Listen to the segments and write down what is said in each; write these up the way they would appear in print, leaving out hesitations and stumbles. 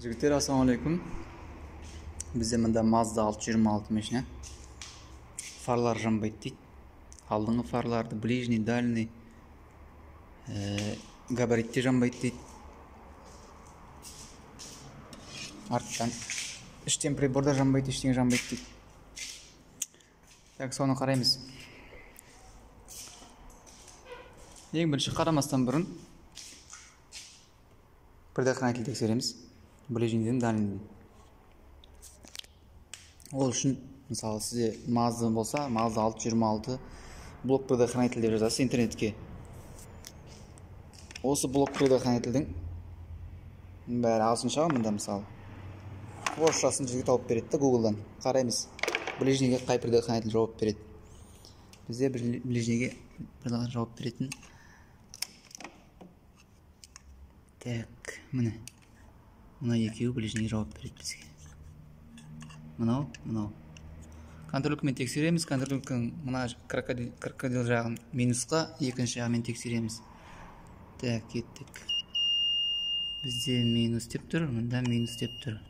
Жігіттер, ассалаумалейкум. Бізде мында Mazda 626 машина. Фарлар жанбайды дейді. Алдыңғы фарларды ближний, дальний, габаритте жанбайды дейді. Арттан іштен приборда жанбайды, іштен жанбайды дейді. Так, соны қараймыз. Ең бірінші қарамастан бұрын предохранитель тексереміз. Ближнийден, дальнийден. Ол үшін, мысалы, сізде Mazda болса, Mazda 626 блок предохранитель деп жазасыз интернетке. Осы блок предохранительдің бәрі ағылшынша мында, мысалы. Орысшасын жігіт тауып береді Google'дан. Қараймыз. Ближнийге қай предохранитель жауап береді. Бізде ближнийге предохранитель жауап беретін. Так, міне. Мына екеуі ближнийге жауап береді бізге. Мынау. Контрольмен тексереміз. Контрольмен мына крокодил жағын минусқа, екінші жағымен тексереміз. Так, кеттік. Бізде минус деп тұр, мында минус деп тұр.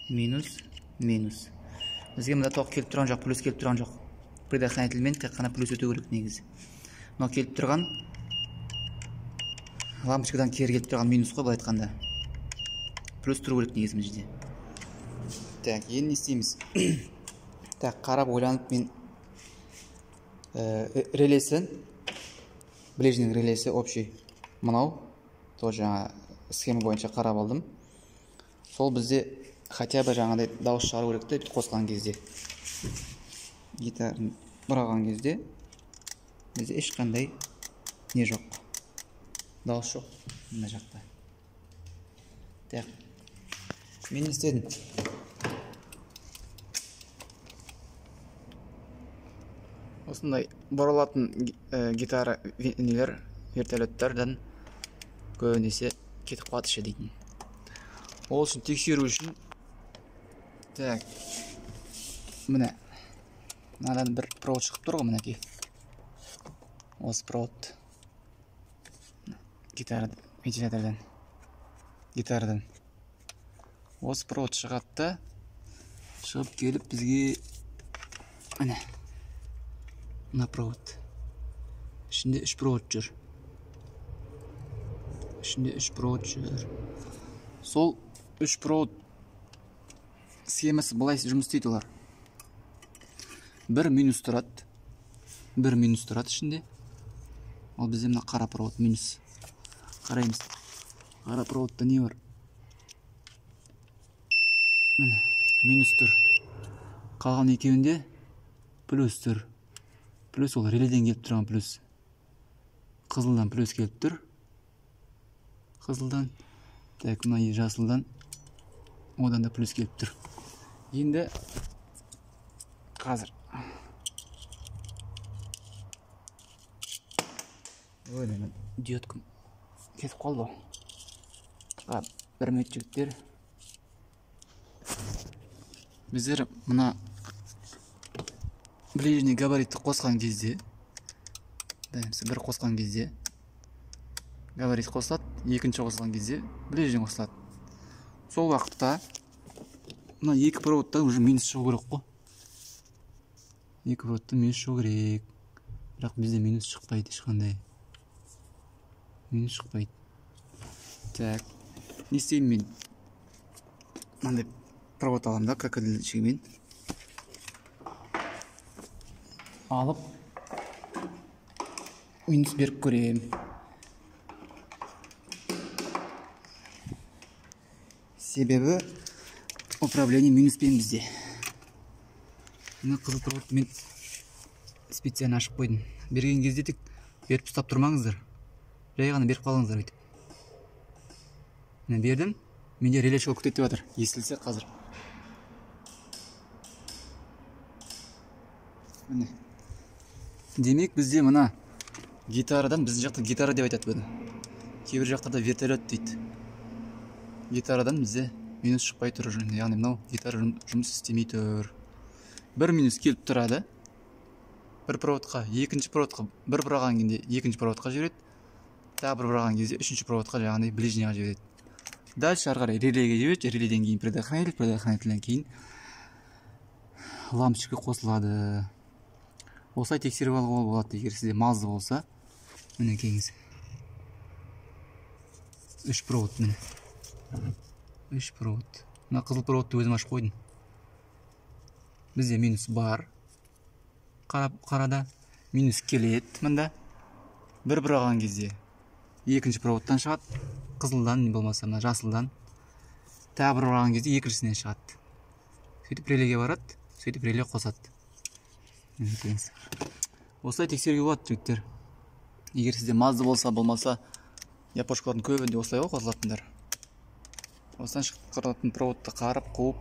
Минус. Бізге мында тоқ келіп тұрған жоқ, плюс келіп тұрған жоқ. Предохранительмен тек қана плюс өту керек негізі. Мынау келіп тұрған лампочкадан кері келіп тұрған минус қой, былай айтқанда. Плюс тұру керек негізі мына жерде. Так, енді не істейміз? Так, қарап ойланып мен релесі, ближнің релесі общий мынау, тоже жаңа схема бойынша қарап алдым. Сол бізде хотя бы жаңағыдай дауыс шығару керек те қосқан кезде. Гитарын бұраған кезде бізде ешқандай не жоқ. Дауыс жоқ мына жақта. Так, мен не істедім? Осындай бұрылатын гитара нелер, вертолеттерден көбінесе кетіп қалады ше дейтін. Ол үшін тексеру үшін, так, міне, мынадан бір провод шығып тұр ғой, мінекей. Осы провод гитарадан. Осы провод шығатты, шығып келіп бізге, міне, мына провод. Ішінде 3 провод жүр. Сол 3 провод схемасы былай жұмыс істейді олар. Бір минус тұрады ішінде. Ол бізде мына қара провод минус. Қараймыз. Қара проводта не бар? Міне, минус тұр. Қалған екеуінде плюс тұр. Плюс ол реледен келіп тұрған плюс. Қызылдан плюс келіп тұр. Қызылдан. Так, мына жасылдан. Одан да плюс келіп тұр. Енді қазір. Ойлаймын, диодкам кетіп қалды. Бір минут жігіттер. Біздер мына ближний габаритті қосқан кезде, бір қосқан кезде габарит қосылады, екінші қосылған кезде ближний қосылады. Сол уақытта мына екі проводта уже минус шығу керек қой. Екі проводта минус шығу керек. Бірақ бізде минус шықпайды ешқандай. Минус шықпайды. Так, не істеймін мен? Мынандай провод аламын да, крокодилшігімен. Алып минус беріп көрем. Себебі управление минуспен бізде. Мына қызыл проводты мен специально ашып қойдым. Берген кезде тек беріп ұстап тұрмаңыздар. Жай ғана беріп қалыңыздар өйтіп. Мен бердім. Менде реле шығып күтетіп жатыр. Естілсе қазір. Міне. Демек бізде мына гитарадан, біздің жақта гитара деп айтады бұны. Кейбір жақтарда вертолет дейді. Гитарадан бізде минус шықпай тұр. Яғни мынау гитара жұмыс істемей тұр. Бір минус келіп тұрады. Бір проводқа, екінші проводқа бір бұраған кезде екінші проводқа жібереді. Тағы бір бұраған кезде үшінші проводқа, яғни ближнийға жібереді. Дальше ары қарай релеге жібереді, реледен кейін предохранительден кейін лампочка қосылады. Осылай тексеріп алуға болады. Егер сізде мазды болса, міне келіңіз. 3 провод міне. 3 провод. Мына қызыл проводты өзім ашып қойдым. Бізде минус бар. Қарада минус келеді мында. Бір алған кезде екінші проводтан шығады. Қызылдан болмаса мына жасылдан. Тағы бір алған кезде екіншісінен шығады. Сөйтіп релеге барады, сөйтіп реле қосады. Осылай тексеруге болады, жігіттер. Егер сізде мазды болса, болмаса, япошкалардың көбінде осылай қосылатындар. Осыдан шыққан проводты қарап, қуып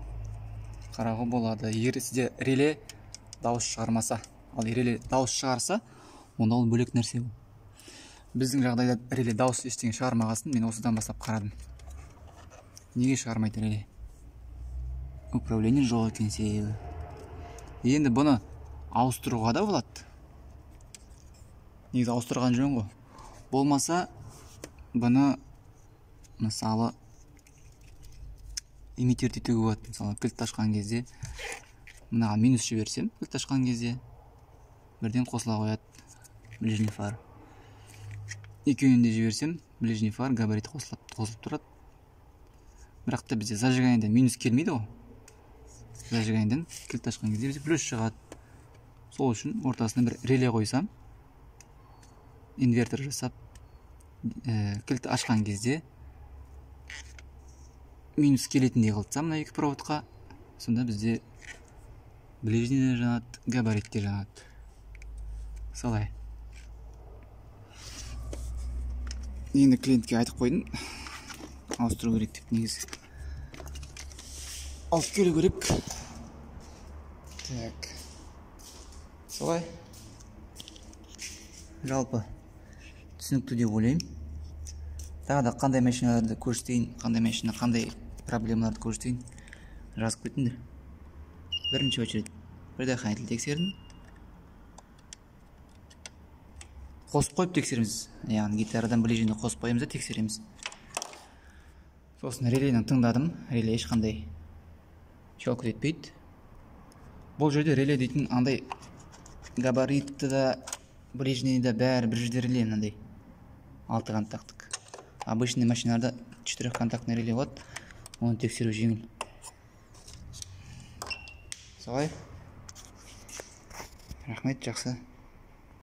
қарауға болады. Егер сізде реле дауыс шығармаса, ал реле дауыс шығарса, онда ол бөлек нәрсе бұл. Біздің жағдайда реле дауыс ештеңе шығармағасын, мен осыдан бастап қарадым. Неге шығармайды реле? Управление жоқ екен себебі. Енді бұны ауыстыруға да болады. Негізі ауыстырған жөн ғой. Болмаса, бұны мысалы имитировать етуге болады. Мысалы кілт ашқан кезде, мынаға минус жіберсем, кілт ашқан кезде бірден қосыла қояды ближний фар. Екеуін де жіберсем, ближний фар габарит қосылып тұрады. Бірақ та бізде зажиганиеден минус келмейді ғой. Зажиганиеден кілт ашқан кезде бізде плюс шығады. Сол үшін ортасына бір реле қойсам, инвертор жасап, кілт ашқан кезде минус келетіндей қылтсам мына екі проводқа, сонда бізде ближний де жанады, габарит те жанады. Солай. Енді клиентке айтып қойдым, ауыстыру керек деп, негізі алып келу керек. Так. Солай. Жалпы түсінікті деп ойлаймын. Тағы да қандай машиналарды көрсетейін, қандай машина, қандай проблемаларды көрсетейін, жазып кетіңдер. Бірінші очередь предохранитель тексердім. Қосып қойып тексереміз. Яғни гитарадан ближіне қосып қойымыз да тексереміз. Сосын релейін тыңдадым. Релей ешқандай щелкает етпейді. Бұл жерде реле дейтін андай габаритті да, ближний да бәрі бір жерде реле мынандай. 6 контакттық. Обычный машиналарда 4 контактный реле болады. Оны тексеру жеңіл. Солай. Рахмет, жақсы.